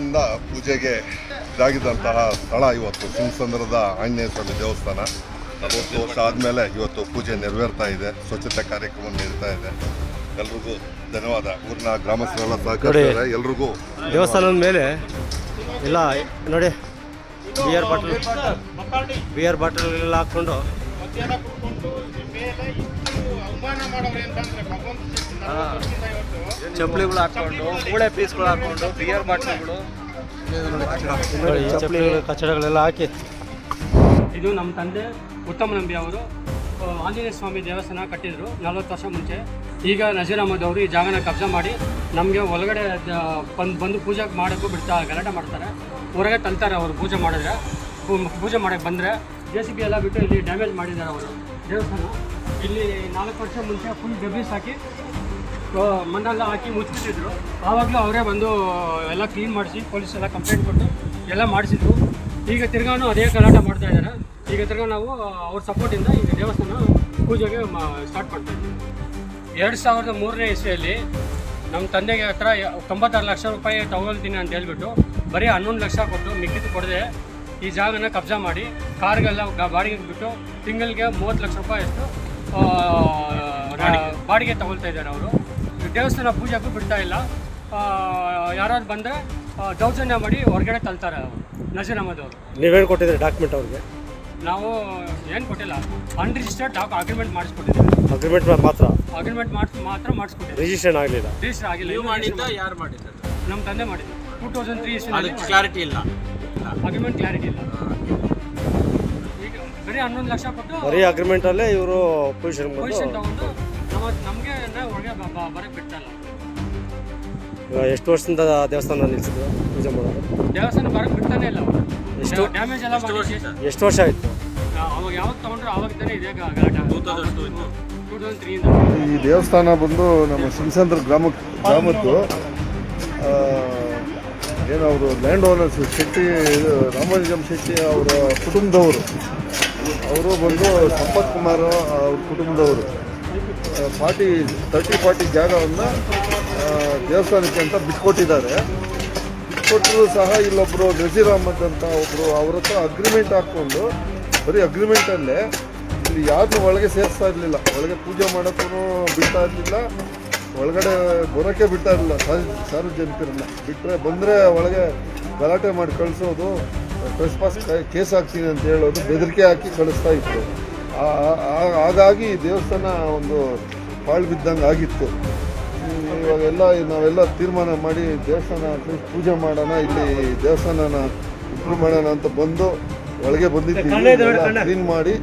ವರ್ಷದಿಂದ ಪೂಜೆಗೆ ಇದಾಗಿದ್ದಂತಹ ಸ್ಥಳ ಇವತ್ತು ಸಿಂಗಸಂದ್ರದ ಆಂಜನೇಯ ಸ್ವಾಮಿ ದೇವಸ್ಥಾನ 40 ವರ್ಷ ಆದಮೇಲೆ ಇವತ್ತು ಪೂಜೆ ನೆರವೇರ್ತಾ ಇದೆ. ಸ್ವಚ್ಛತೆ ಕಾರ್ಯಕ್ರಮ ನಡೀತಾ ಇದೆ. ಎಲ್ರಿಗೂ ಧನ್ಯವಾದ. ಊರಿನ ಗ್ರಾಮಸ್ಥರೆಲ್ಲ ಸಹಕರಿಸಿದ್ದಾರೆ. ಎಲ್ರಿಗೂ ದೇವಸ್ಥಾನದ ಮೇಲೆ ಎಲ್ಲ ನೋಡಿ ಬಿಯರ್ ಬಾಟಲ್ ಎಲ್ಲ ಹಾಕ್ಕೊಂಡು ಚಪ್ಪಲಿಗಳು ಹಾಕೊಂಡು ಮೂಳೆ ಪೀಸ್ಗಳು ಹಾಕೊಂಡು ಬಿಯರ್ ಬಾಟ್ಲಿಗಳು ಚಪ್ಪಲಿ ಕಚಡಗಳೆಲ್ಲ ಹಾಕಿ. ಇದು ನಮ್ಮ ತಂದೆ ಉತ್ತಮ ನಂಬಿ ಅವರು ಆಂಜನೇಯ ಸ್ವಾಮಿ ದೇವಸ್ಥಾನ ಕಟ್ಟಿದ್ರು 40 ವರ್ಷ ಮುಂಚೆ. ಈಗ ನಜೀರ್ ಅಹಮದ್ ಅವರು ಈ ಜಾಗನ ಕಬ್ಜಾ ಮಾಡಿ ನಮಗೆ ಒಳಗಡೆ ಬಂದು ಪೂಜೆ ಮಾಡೋಕ್ಕೂ ಗಲಾಟೆ ಮಾಡ್ತಾರೆ. ಹೊರಗೆ ತಳ್ತಾರೆ ಅವರು ಪೂಜೆ ಮಾಡಿದ್ರೆ. ಪೂಜೆ ಮಾಡೋಕ್ಕೆ ಬಂದರೆ JCB ಎಲ್ಲ ಬಿಟ್ಟು ಇಲ್ಲಿ ಡ್ಯಾಮೇಜ್ ಮಾಡಿದ್ದಾರೆ ಅವರು ದೇವಸ್ಥಾನ. ಇಲ್ಲಿ 4 ವರ್ಷ ಮುಂಚೆ ಫುಲ್ ಗಬ್ಬೀಸ್ ಹಾಕಿ ಮಣ್ಣೆಲ್ಲ ಹಾಕಿ ಮುಚ್ಚಿಬಿಟ್ಟಿದ್ರು. ಆವಾಗಲೂ ಅವರೇ ಬಂದು ಎಲ್ಲ ಕ್ಲೀನ್ ಮಾಡಿಸಿ ಪೊಲೀಸ್ ಎಲ್ಲ ಕಂಪ್ಲೇಂಟ್ ಕೊಟ್ಟು ಎಲ್ಲ ಮಾಡಿಸಿದ್ರು. ಈಗ ತಿರ್ಗಾನು ಅದೇ ಗಲಾಟೆ ಮಾಡ್ತಾ ಇದ್ದಾರೆ. ಈಗ ತಿರ್ಗಾ ನಾವು ಅವ್ರ ಸಪೋರ್ಟಿಂದ ಈಗ ದೇವಸ್ಥಾನ ಪೂಜೆಗೆ ಸ್ಟಾರ್ಟ್ ಮಾಡ್ತಾ ಇದ್ದೀವಿ. 2003ನೇ ಇಸ್ವಿಯಲ್ಲಿ ನಮ್ಮ ತಂದೆಗೆ ಹತ್ರ 96 ಲಕ್ಷ ರೂಪಾಯಿ ತಗೊಳ್ತೀನಿ ಅಂತ ಹೇಳ್ಬಿಟ್ಟು ಬರೀ 11 ಲಕ್ಷ ಕೊಟ್ಟು ಮಿಕ್ಕಿದ್ದು ಕೊಡದೆ ಈ ಜಾಗನ ಕಬ್ಜಾ ಮಾಡಿ ಕಾರ್ಗೆಲ್ಲ ಬಾಡಿಗೆಗೆ ಬಿಟ್ಟು ತಿಂಗಳಿಗೆ 30 ಲಕ್ಷ ರೂಪಾಯಿ ಅಷ್ಟು ಬಾಡಿಗೆ ತಗೊಳ್ತಾ ಇದ್ದಾರೆ ಅವರು. ದೇವಸ್ಥಾನ ಪೂಜೆಗೂ ಬಿಡ್ತಾ ಇಲ್ಲ. ಯಾರಾದ್ರು ಬಂದರೆ ದೌರ್ಜನ್ಯ ಮಾಡಿ ಹೊರಗಡೆ ತಳ್ತಾರೆ ಅವರು ನಜೀರ್ ಅಹಮದ್ ಅವರು. ನೀವೇನು ಕೊಟ್ಟಿದ್ದೀರಿ ಡಾಕ್ಯುಮೆಂಟ್ ಅವ್ರಿಗೆ? ನಾವು ಏನು ಕೊಟ್ಟಿಲ್ಲ, ಅನ್ರಿಜಿಸ್ಟರ್ಡ್ ಅಗ್ರಿಮೆಂಟ್ ಮಾಡಿಸ್ಕೊಟ್ಟಿದ್ದೀವಿ. ಅಗ್ರಿಮೆಂಟ್ ಮಾತ್ರ ಮಾತ್ರ ಮಾಡಿಸ್ಕೊಟ್ಟಿದ್ದೀವಿ. ರಿಜಿಸ್ಟ್ರೇಷನ್ ಆಗಲಿಲ್ಲ. ರಿಜಿಸ್ಟರ್ ಆಗಿಲ್ಲ. ಮಾಡಿದ್ದ ಯಾರು ಮಾಡಿದ್ದಾರೆ? ನಮ್ಮ ತಂದೆ ಮಾಡಿದ್ದು 2003 ಇಸ್ವಿನಲ್ಲಿ. ಕ್ಲಾರಿಟಿ ಇಲ್ಲ, ಅಗ್ರಿಮೆಂಟ್ ಕ್ಲಾರಿಟಿ ಇಲ್ಲ. ಈಗ ಬರೀ 11 ಲಕ್ಷ ಕೊಟ್ಟು ಬರೀ ಅಗ್ರಿಮೆಂಟಲ್ಲೇ ಇವರು ಪೊಸಿಷನ್ ತಗೊಂಡು ನಮಗೆ ಹೊರಗೆ ಬರೋಕ್ಕೆ ಬಿಡ್ತಾ ಇಲ್ಲ. ಎಷ್ಟು ವರ್ಷದಿಂದ ದೇವಸ್ಥಾನ ನಿಲ್ಲಿಸಿದ್ರು ಪೂಜೆ ಮಾಡೋದು? ದೇವಸ್ಥಾನ ಬರೋಕ್ಕೆ ಬಿಡ್ತಾನೆ ಇಲ್ಲ ಅವರು. ಎಷ್ಟು ಡ್ಯಾಮೇಜ್ ಎಲ್ಲ ಮಾಡಿ ಎಷ್ಟು ವರ್ಷ ಆಯಿತು? ಅವಾಗ ಯಾವಾಗ ತೊಗೊಂಡ್ರು ಆವಾಗಿದ್ದಾನೆ ಇದೇ ಗಲಾಟೆ. 2003 ಇಂದ ಈ ದೇವಸ್ಥಾನ ಬಂದು ನಮ್ಮ ಸಿಂಗಸಂದ್ರ ಗ್ರಾಮದ್ದು ಏನು ಅವರು ಲ್ಯಾಂಡ್ ಓನರ್ಸ್ ಶೆಟ್ಟಿ ರಾಮಾನುಜಂ ಶೆಟ್ಟಿ ಅವರ ಕುಟುಂಬದವರು. ಅವರು ಬಂದು ಸಂಪತ್ ಕುಮಾರ್ ಅವ್ರ ಕುಟುಂಬದವರು 30-40 ಜಾಗವನ್ನು ದೇವಸ್ಥಾನಕ್ಕೆ ಅಂತ ಬಿಟ್ಕೊಟ್ಟಿದ್ದಾರೆ. ಬಿಟ್ಕೊಟ್ಟರು ಸಹ ಇಲ್ಲೊಬ್ಬರು ನಜೀರ್ ಅಹಮದ್ ಅಂತ ಒಬ್ಬರು ಅವ್ರ ಹತ್ರ ಅಗ್ರಿಮೆಂಟ್ ಹಾಕ್ಕೊಂಡು ಬರೀ ಅಗ್ರಿಮೆಂಟಲ್ಲೇ ಇಲ್ಲಿ ಯಾರನ್ನೂ ಒಳಗೆ ಸೇರಿಸ್ತಾ ಇರಲಿಲ್ಲ. ಒಳಗೆ ಪೂಜೆ ಮಾಡೋಕ್ಕೂ ಬಿಡ್ತಾ ಇರಲಿಲ್ಲ, ಒಳಗಡೆ ಬರೋಕ್ಕೆ ಬಿಡ್ತಾ ಇರಲಿಲ್ಲ. ಸಾರ್ವಜನಿಕರನ್ನ ಬಂದರೆ ಒಳಗೆ ಗಲಾಟೆ ಮಾಡಿ ಕಳಿಸೋದು, ಟ್ರೆಸ್ಪಾಸ್ ಕೇಸ್ ಹಾಕ್ತೀನಿ ಅಂತ ಹೇಳೋದು, ಬೆದರಿಕೆ ಹಾಕಿ ಕಳಿಸ್ತಾ ಇತ್ತು. ಹಾಗಾಗಿ ದೇವಸ್ಥಾನ ಒಂದು ಪಾಳು ಬಿದ್ದಂಗೆ ಆಗಿತ್ತು. ಇವಾಗೆಲ್ಲ ನಾವೆಲ್ಲ ತೀರ್ಮಾನ ಮಾಡಿ ದೇವಸ್ಥಾನ ಪೂಜೆ ಮಾಡೋಣ, ಇಲ್ಲಿ ದೇವಸ್ಥಾನನ ಇಂಪ್ರೂವ್ ಮಾಡೋಣ ಅಂತ ಬಂದು ಒಳಗೆ ಬಂದಿದ್ದೀವಿ. ಕ್ಲೀನ್ ಮಾಡಿ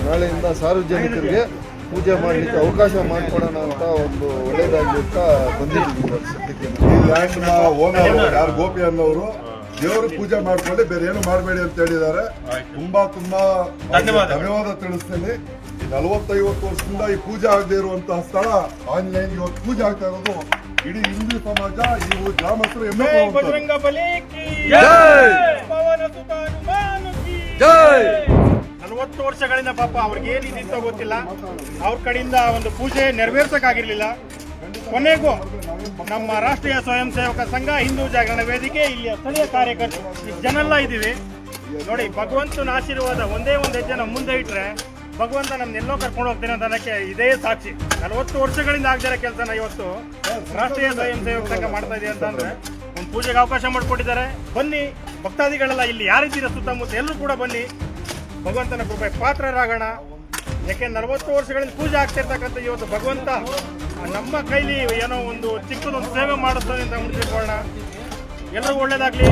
ನಾಳೆಯಿಂದ ಸಾರ್ವಜನಿಕರಿಗೆ ಪೂಜೆ ಮಾಡಲಿಕ್ಕೆ ಅವಕಾಶ ಮಾಡಿಕೊಡೋಣ ಅಂತ ಒಂದು ಒಳ್ಳೇದಾಗಿ ಅಂತ ಬಂದಿದ್ದೀವಿ. ಸದ್ಯಕ್ಕೆ ಈ ಲ್ಯಾಂಡ್ನ ಓನರ್ ಯಾರು ಗೋಪಿ ಅನ್ನೋರು ದೇವರು ಪೂಜೆ ಮಾಡ್ಕೊಳ್ಳಿ, ಬೇರೆ ಏನು ಮಾಡಬೇಡಿ ಅಂತ ಹೇಳಿದ್ದಾರೆ. ತುಂಬಾ ಧನ್ಯವಾದ ತಿಳಿಸ್ತೇನೆ. ಈ 40-50 ವರ್ಷದಿಂದ ಈ ಪೂಜೆ ಆಗದೆ ಇರುವಂತಹ ಸ್ಥಳ ಆಂಜನೇಯ ಇವತ್ತು ಪೂಜೆ ಆಗ್ತಾ ಇರೋದು ಇಡೀ ಹಿಂದೂ ಸಮಾಜ, ಈ ಗ್ರಾಮಸ್ಥರು ಹೆಮ್ಮೆ ಪಡುವಂಥದ್ದು. 40 ವರ್ಷಗಳಿಂದ ಪಾಪ ಅವ್ರಿಗೆ ಏನಿತ್ತು ಗೊತ್ತಿಲ್ಲ, ಅವ್ರ ಕಡೆಯಿಂದ ಒಂದು ಪೂಜೆ ನೆರವೇರ್ಸಕ್ಕಾಗಿರ್ಲಿಲ್ಲ. ಕೊನೆಗೂ ನಮ್ಮ ರಾಷ್ಟ್ರೀಯ ಸ್ವಯಂ ಸೇವಕ ಸಂಘ, ಹಿಂದೂ ಜಾಗರಣ ವೇದಿಕೆ, ಇಲ್ಲಿಯ ಸ್ಥಳೀಯ ಕಾರ್ಯಕರ್ತರು ಇಷ್ಟು ಜನೆಲ್ಲ ಇದ್ದೀವಿ ನೋಡಿ. ಭಗವಂತನ ಆಶೀರ್ವಾದ ಒಂದೇ ಒಂದು ಹೆಜ್ಜೆ ನಮ್ಮ ಮುಂದೆ ಇಟ್ಟರೆ ಭಗವಂತ ನಮ್ನೆಲ್ಲೋ ಕರ್ಕೊಂಡು ಹೋಗ್ತೇನೆ ಅಂತ ಅನ್ನೋಕ್ಕೆ ಇದೇ ಸಾಕ್ಷಿ. 40 ವರ್ಷಗಳಿಂದ ಆಗದಿರೋ ಕೆಲಸನ ಇವತ್ತು ರಾಷ್ಟ್ರೀಯ ಸ್ವಯಂ ಸೇವಕ ಸಂಘ ಮಾಡ್ತಾ ಇದೆ ಅಂತಂದ್ರೆ ಒಂದು ಪೂಜೆಗೆ ಅವಕಾಶ ಮಾಡಿಕೊಟ್ಟಿದ್ದಾರೆ. ಬನ್ನಿ ಭಕ್ತಾದಿಗಳೆಲ್ಲ ಇಲ್ಲಿ ಯಾರಿದ್ದೀರ ಸುತ್ತಮುತ್ತ ಎಲ್ಲರೂ ಕೂಡ ಬನ್ನಿ, ಭಗವಂತನ ಕೃಪೆ ಪಾತ್ರರಾಗೋಣ. ಯಾಕೆ 40 ವರ್ಷಗಳಿಂದ ಪೂಜೆ ಆಗ್ತಿರ್ತಕ್ಕಂಥ ಇವತ್ತು ಭಗವಂತ ನಮ್ಮ ಕೈಲಿ ಏನೋ ಒಂದು ಚಿಕ್ಕದೊಂದು ಸೇವೆ ಮಾಡಿಸ್ತಾನೆ ಅಂತ ಮುಂದೆ ಎಲ್ಲರಿಗೂ ಒಳ್ಳೇದಾಗಲಿ.